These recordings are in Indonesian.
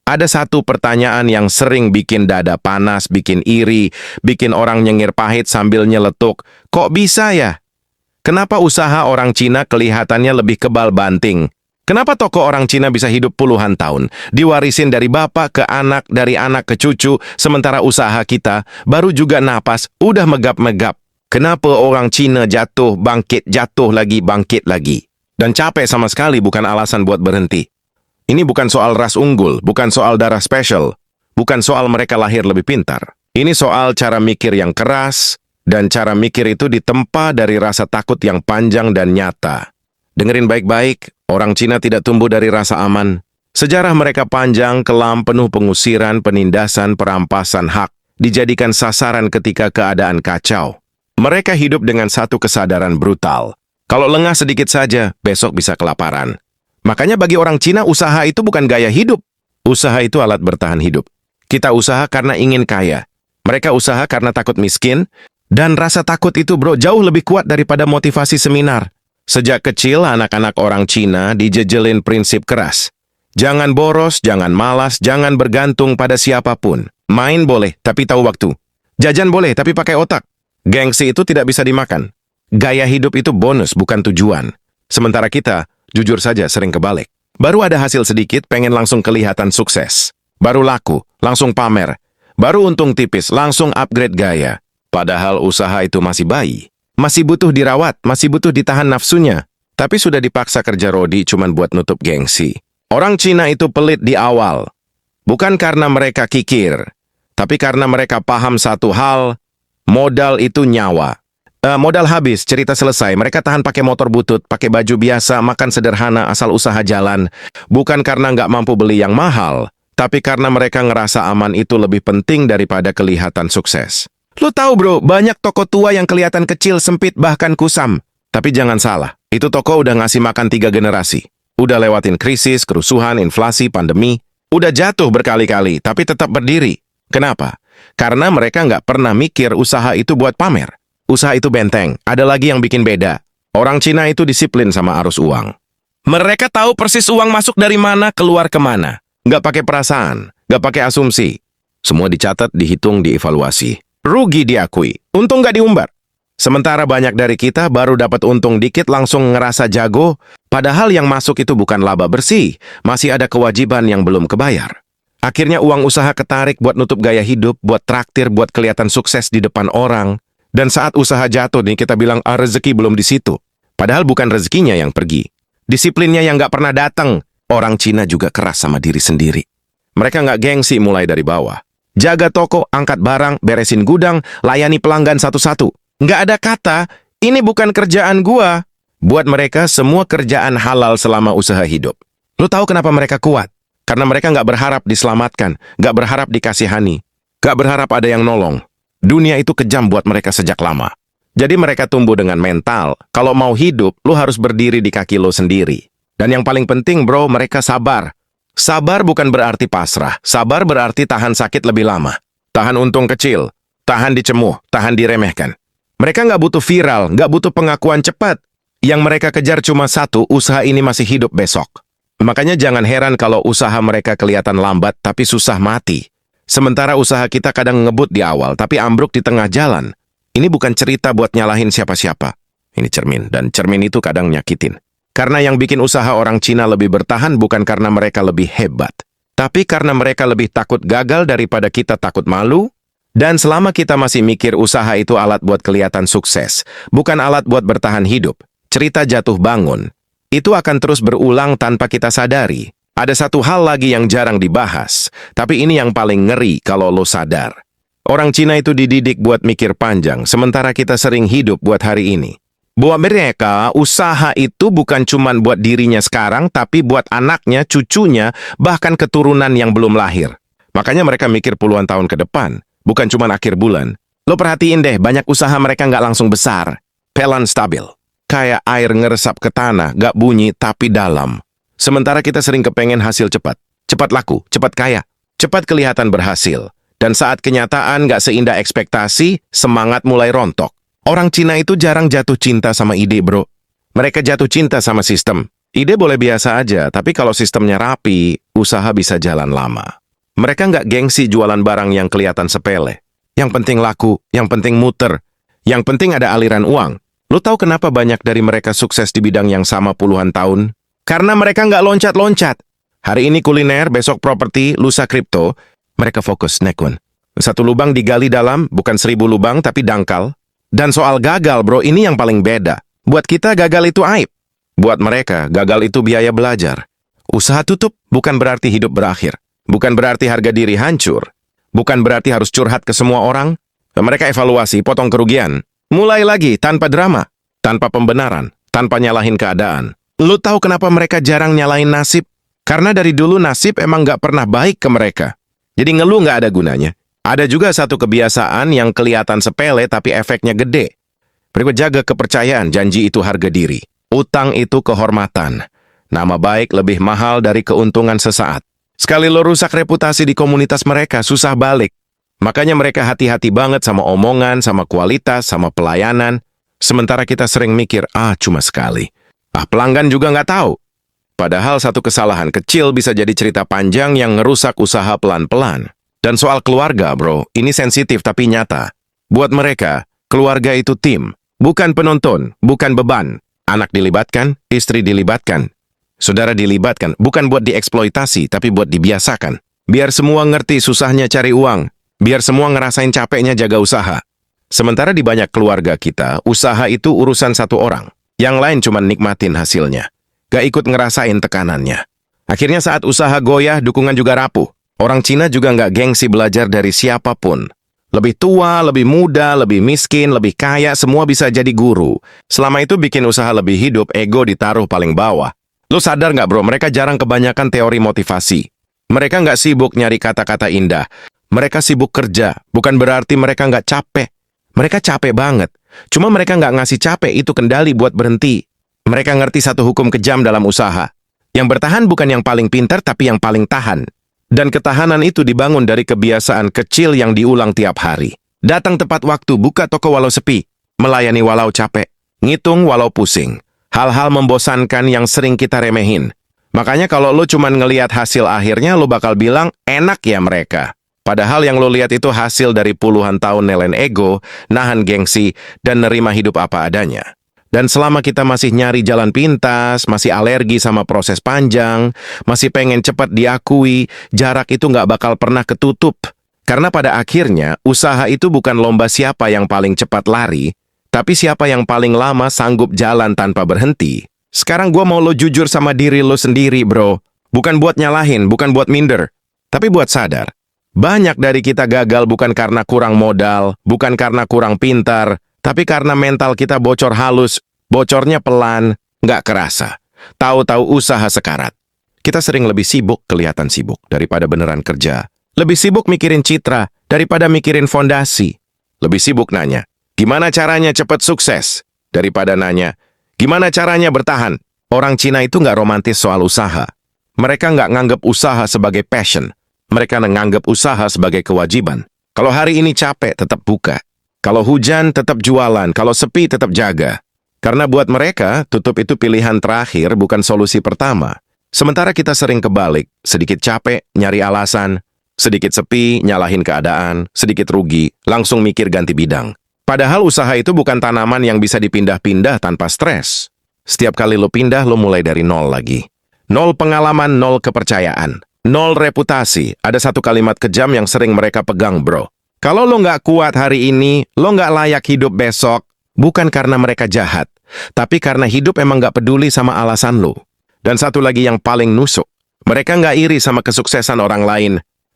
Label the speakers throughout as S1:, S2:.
S1: Ada satu pertanyaan yang sering bikin dada panas, bikin iri, bikin orang nyengir pahit sambil nyeletuk. Kok bisa ya? Kenapa usaha orang Cina kelihatannya lebih kebal banting? Kenapa toko orang Cina bisa hidup puluhan tahun? Diwarisin dari bapak ke anak, dari anak ke cucu, sementara usaha kita baru juga napas, udah megap-megap. Kenapa orang Cina jatuh, bangkit lagi? Dan capek sama sekali bukan alasan buat berhenti. Ini bukan soal ras unggul, bukan soal darah spesial, bukan soal mereka lahir lebih pintar. Ini soal cara mikir yang keras, dan cara mikir itu ditempa dari rasa takut yang panjang dan nyata. Dengerin baik-baik, orang Cina tidak tumbuh dari rasa aman. Sejarah mereka panjang, kelam, penuh pengusiran, penindasan, perampasan hak, dijadikan sasaran ketika keadaan kacau. Mereka hidup dengan satu kesadaran brutal. Kalau lengah sedikit saja, besok bisa kelaparan. Makanya bagi orang Cina, usaha itu bukan gaya hidup. Usaha itu alat bertahan hidup. Kita usaha karena ingin kaya. Mereka usaha karena takut miskin. Dan rasa takut itu, bro, jauh lebih kuat daripada motivasi seminar. Sejak kecil, anak-anak orang Cina dijejelin prinsip keras. Jangan boros, jangan malas, jangan bergantung pada siapapun. Main boleh, tapi tahu waktu. Jajan boleh, tapi pakai otak. Gengsi itu tidak bisa dimakan. Gaya hidup itu bonus, bukan tujuan. Sementara kita, jujur saja, sering kebalik. Baru ada hasil sedikit, pengen langsung kelihatan sukses. Baru laku, langsung pamer. Baru untung tipis, langsung upgrade gaya. Padahal usaha itu masih bayi. Masih butuh dirawat, masih butuh ditahan nafsunya. Tapi sudah dipaksa kerja rodi cuman buat nutup gengsi. Orang Cina itu pelit di awal. Bukan karena mereka kikir. Tapi karena mereka paham satu hal, modal itu nyawa. Modal habis, cerita selesai. Mereka tahan pakai motor butut, pakai baju biasa, makan sederhana asal usaha jalan. Bukan karena nggak mampu beli yang mahal, tapi karena mereka ngerasa aman itu lebih penting daripada kelihatan sukses. Lu tahu bro, banyak toko tua yang kelihatan kecil, sempit, bahkan kusam. Tapi jangan salah, itu toko udah ngasih makan 3 generasi. Udah lewatin krisis, kerusuhan, inflasi, pandemi. Udah jatuh berkali-kali, tapi tetap berdiri. Kenapa? Karena mereka nggak pernah mikir usaha itu buat pamer. Usaha itu benteng, ada lagi yang bikin beda. Orang Cina itu disiplin sama arus uang. Mereka tahu persis uang masuk dari mana, keluar kemana. Nggak pakai perasaan, nggak pakai asumsi. Semua dicatat, dihitung, dievaluasi. Rugi diakui, untung nggak diumbar. Sementara banyak dari kita baru dapat untung dikit langsung ngerasa jago, padahal yang masuk itu bukan laba bersih, masih ada kewajiban yang belum kebayar. Akhirnya uang usaha ketarik buat nutup gaya hidup, buat traktir, buat kelihatan sukses di depan orang. Dan saat usaha jatuh nih, kita bilang, rezeki belum di situ. Padahal bukan rezekinya yang pergi. Disiplinnya yang nggak pernah datang. Orang Cina juga keras sama diri sendiri. Mereka nggak gengsi mulai dari bawah. Jaga toko, angkat barang, beresin gudang, layani pelanggan satu-satu. Nggak ada kata, ini bukan kerjaan gua. Buat mereka, semua kerjaan halal selama usaha hidup. Lu tahu kenapa mereka kuat? Karena mereka nggak berharap diselamatkan, nggak berharap dikasihani, nggak berharap ada yang nolong. Dunia itu kejam buat mereka sejak lama. Jadi mereka tumbuh dengan mental, kalau mau hidup, lu harus berdiri di kaki lu sendiri. Dan yang paling penting bro, mereka sabar. Sabar bukan berarti pasrah, sabar berarti tahan sakit lebih lama. Tahan untung kecil, tahan dicemuh, tahan diremehkan. Mereka nggak butuh viral, nggak butuh pengakuan cepat. Yang mereka kejar cuma satu, usaha ini masih hidup besok. Makanya jangan heran kalau usaha mereka kelihatan lambat tapi susah mati. Sementara usaha kita kadang ngebut di awal, tapi ambruk di tengah jalan. Ini bukan cerita buat nyalahin siapa-siapa. Ini cermin, dan cermin itu kadang nyakitin. Karena yang bikin usaha orang Cina lebih bertahan bukan karena mereka lebih hebat. Tapi karena mereka lebih takut gagal daripada kita takut malu. Dan selama kita masih mikir usaha itu alat buat kelihatan sukses, bukan alat buat bertahan hidup, cerita jatuh bangun, itu akan terus berulang tanpa kita sadari. Ada satu hal lagi yang jarang dibahas, tapi ini yang paling ngeri kalau lo sadar. Orang Cina itu dididik buat mikir panjang, sementara kita sering hidup buat hari ini. Buat mereka, usaha itu bukan cuma buat dirinya sekarang, tapi buat anaknya, cucunya, bahkan keturunan yang belum lahir. Makanya mereka mikir puluhan tahun ke depan, bukan cuma akhir bulan. Lo perhatiin deh, banyak usaha mereka nggak langsung besar. Pelan stabil. Kayak air ngeresap ke tanah, nggak bunyi tapi dalam. Sementara kita sering kepengen hasil cepat. Cepat laku, cepat kaya, cepat kelihatan berhasil. Dan saat kenyataan nggak seindah ekspektasi, semangat mulai rontok. Orang Cina itu jarang jatuh cinta sama ide, bro. Mereka jatuh cinta sama sistem. Ide boleh biasa aja, tapi kalau sistemnya rapi, usaha bisa jalan lama. Mereka nggak gengsi jualan barang yang kelihatan sepele. Yang penting laku, yang penting muter, yang penting ada aliran uang. Lo tahu kenapa banyak dari mereka sukses di bidang yang sama puluhan tahun? Karena mereka nggak loncat-loncat. Hari ini kuliner, besok properti, lusa kripto. Mereka fokus, Nekun. Satu lubang digali dalam, bukan 1000 lubang, tapi dangkal. Dan soal gagal, bro, ini yang paling beda. Buat kita, gagal itu aib. Buat mereka, gagal itu biaya belajar. Usaha tutup bukan berarti hidup berakhir. Bukan berarti harga diri hancur. Bukan berarti harus curhat ke semua orang. Mereka evaluasi, potong kerugian. Mulai lagi, tanpa drama. Tanpa pembenaran. Tanpa nyalahin keadaan. Lu tahu kenapa mereka jarang nyalahin nasib? Karena dari dulu nasib emang nggak pernah baik ke mereka. Jadi ngeluh nggak ada gunanya. Ada juga satu kebiasaan yang kelihatan sepele tapi efeknya gede. Berikut jaga kepercayaan, janji itu harga diri. Utang itu kehormatan. Nama baik lebih mahal dari keuntungan sesaat. Sekali lo rusak reputasi di komunitas mereka, susah balik. Makanya mereka hati-hati banget sama omongan, sama kualitas, sama pelayanan. Sementara kita sering mikir, cuma sekali. Pelanggan juga nggak tahu. Padahal satu kesalahan kecil bisa jadi cerita panjang yang ngerusak usaha pelan-pelan. Dan soal keluarga, bro, ini sensitif tapi nyata. Buat mereka, keluarga itu tim. Bukan penonton, bukan beban. Anak dilibatkan, istri dilibatkan. Saudara dilibatkan, bukan buat dieksploitasi, tapi buat dibiasakan. Biar semua ngerti susahnya cari uang. Biar semua ngerasain capeknya jaga usaha. Sementara di banyak keluarga kita, usaha itu urusan satu orang. Yang lain cuma nikmatin hasilnya. Gak ikut ngerasain tekanannya. Akhirnya saat usaha goyah, dukungan juga rapuh. Orang Cina juga nggak gengsi belajar dari siapapun. Lebih tua, lebih muda, lebih miskin, lebih kaya, semua bisa jadi guru. Selama itu bikin usaha lebih hidup, ego ditaruh paling bawah. Lo sadar nggak bro, mereka jarang kebanyakan teori motivasi. Mereka nggak sibuk nyari kata-kata indah. Mereka sibuk kerja, bukan berarti mereka nggak capek. Mereka capek banget. Cuma mereka nggak ngasih capek itu kendali buat berhenti. Mereka ngerti satu hukum kejam dalam usaha. Yang bertahan bukan yang paling pintar, tapi yang paling tahan. Dan ketahanan itu dibangun dari kebiasaan kecil yang diulang tiap hari. Datang tepat waktu, buka toko walau sepi. Melayani walau capek. Ngitung walau pusing. Hal-hal membosankan yang sering kita remehin. Makanya kalau lo cuman ngelihat hasil akhirnya, lo bakal bilang, enak ya mereka. Padahal yang lo lihat itu hasil dari puluhan tahun nelen ego, nahan gengsi, dan nerima hidup apa adanya. Dan selama kita masih nyari jalan pintas, masih alergi sama proses panjang, masih pengen cepat diakui, jarak itu nggak bakal pernah ketutup. Karena pada akhirnya, usaha itu bukan lomba siapa yang paling cepat lari, tapi siapa yang paling lama sanggup jalan tanpa berhenti. Sekarang gua mau lo jujur sama diri lo sendiri, bro. Bukan buat nyalahin, bukan buat minder, tapi buat sadar. Banyak dari kita gagal bukan karena kurang modal, bukan karena kurang pintar, tapi karena mental kita bocor halus, bocornya pelan, nggak kerasa. Tahu-tahu usaha sekarat. Kita sering lebih sibuk kelihatan sibuk daripada beneran kerja. Lebih sibuk mikirin citra daripada mikirin fondasi. Lebih sibuk nanya, gimana caranya cepat sukses? Daripada nanya, gimana caranya bertahan? Orang Cina itu nggak romantis soal usaha. Mereka nggak nganggap usaha sebagai passion. Mereka nganggap usaha sebagai kewajiban. Kalau hari ini capek, tetap buka. Kalau hujan, tetap jualan. Kalau sepi, tetap jaga. Karena buat mereka, tutup itu pilihan terakhir, bukan solusi pertama. Sementara kita sering kebalik. Sedikit capek, nyari alasan. Sedikit sepi, nyalahin keadaan. Sedikit rugi, langsung mikir ganti bidang. Padahal usaha itu bukan tanaman yang bisa dipindah-pindah tanpa stres. Setiap kali lo pindah, lo mulai dari nol lagi. Nol pengalaman, nol kepercayaan. Nol reputasi. Ada satu kalimat kejam yang sering mereka pegang, bro. Kalau lo nggak kuat hari ini, lo nggak layak hidup besok, bukan karena mereka jahat, tapi karena hidup emang nggak peduli sama alasan lo. Dan satu lagi yang paling nusuk, mereka nggak iri sama kesuksesan orang lain,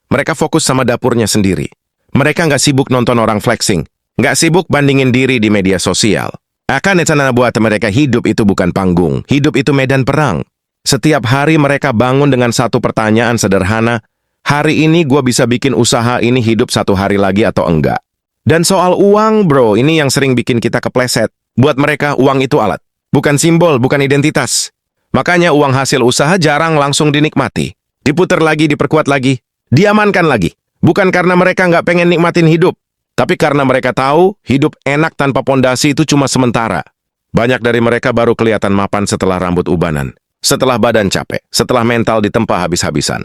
S1: mereka fokus sama dapurnya sendiri. Mereka nggak sibuk nonton orang flexing, nggak sibuk bandingin diri di media sosial. Akan etana buat mereka hidup itu bukan panggung, hidup itu medan perang. Setiap hari mereka bangun dengan satu pertanyaan sederhana, hari ini gue bisa bikin usaha ini hidup satu hari lagi atau enggak? Dan soal uang, bro, ini yang sering bikin kita kepleset. Buat mereka, uang itu alat. Bukan simbol, bukan identitas. Makanya uang hasil usaha jarang langsung dinikmati. Diputer lagi, diperkuat lagi, diamankan lagi. Bukan karena mereka nggak pengen nikmatin hidup, tapi karena mereka tahu hidup enak tanpa pondasi itu cuma sementara. Banyak dari mereka baru kelihatan mapan setelah rambut ubanan. Setelah badan capek, setelah mental ditempa habis-habisan.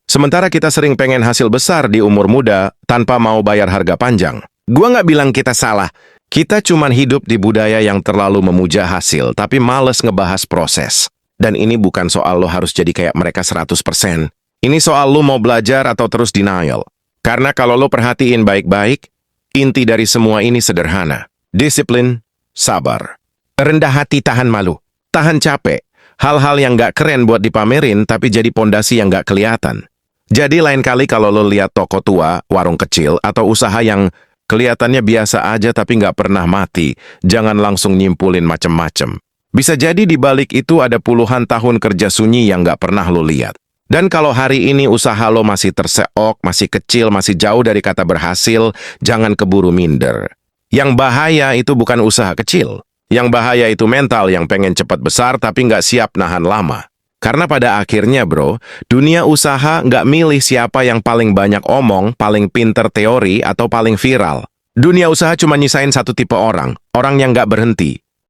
S1: Sementara kita sering pengen hasil besar di umur muda tanpa mau bayar harga panjang. Gua nggak bilang kita salah. Kita cuman hidup di budaya yang terlalu memuja hasil, tapi males ngebahas proses. Dan ini bukan soal lo harus jadi kayak mereka 100%. Ini soal lo mau belajar atau terus denial. Karena kalau lo perhatiin baik-baik, inti dari semua ini sederhana. Disiplin, sabar. Rendah hati, tahan malu. Tahan capek. Hal-hal yang nggak keren buat dipamerin, tapi jadi pondasi yang nggak kelihatan. Jadi lain kali kalau lo lihat toko tua, warung kecil, atau usaha yang kelihatannya biasa aja tapi nggak pernah mati, jangan langsung nyimpulin macem-macem. Bisa jadi di balik itu ada puluhan tahun kerja sunyi yang nggak pernah lo lihat. Dan kalau hari ini usaha lo masih terseok, masih kecil, masih jauh dari kata berhasil, jangan keburu minder. Yang bahaya itu bukan usaha kecil. Yang bahaya itu mental yang pengen cepat besar tapi nggak siap nahan lama. Karena pada akhirnya bro, dunia usaha nggak milih siapa yang paling banyak omong, paling pinter teori, atau paling viral. Dunia usaha cuma nyisain satu tipe orang yang nggak berhenti.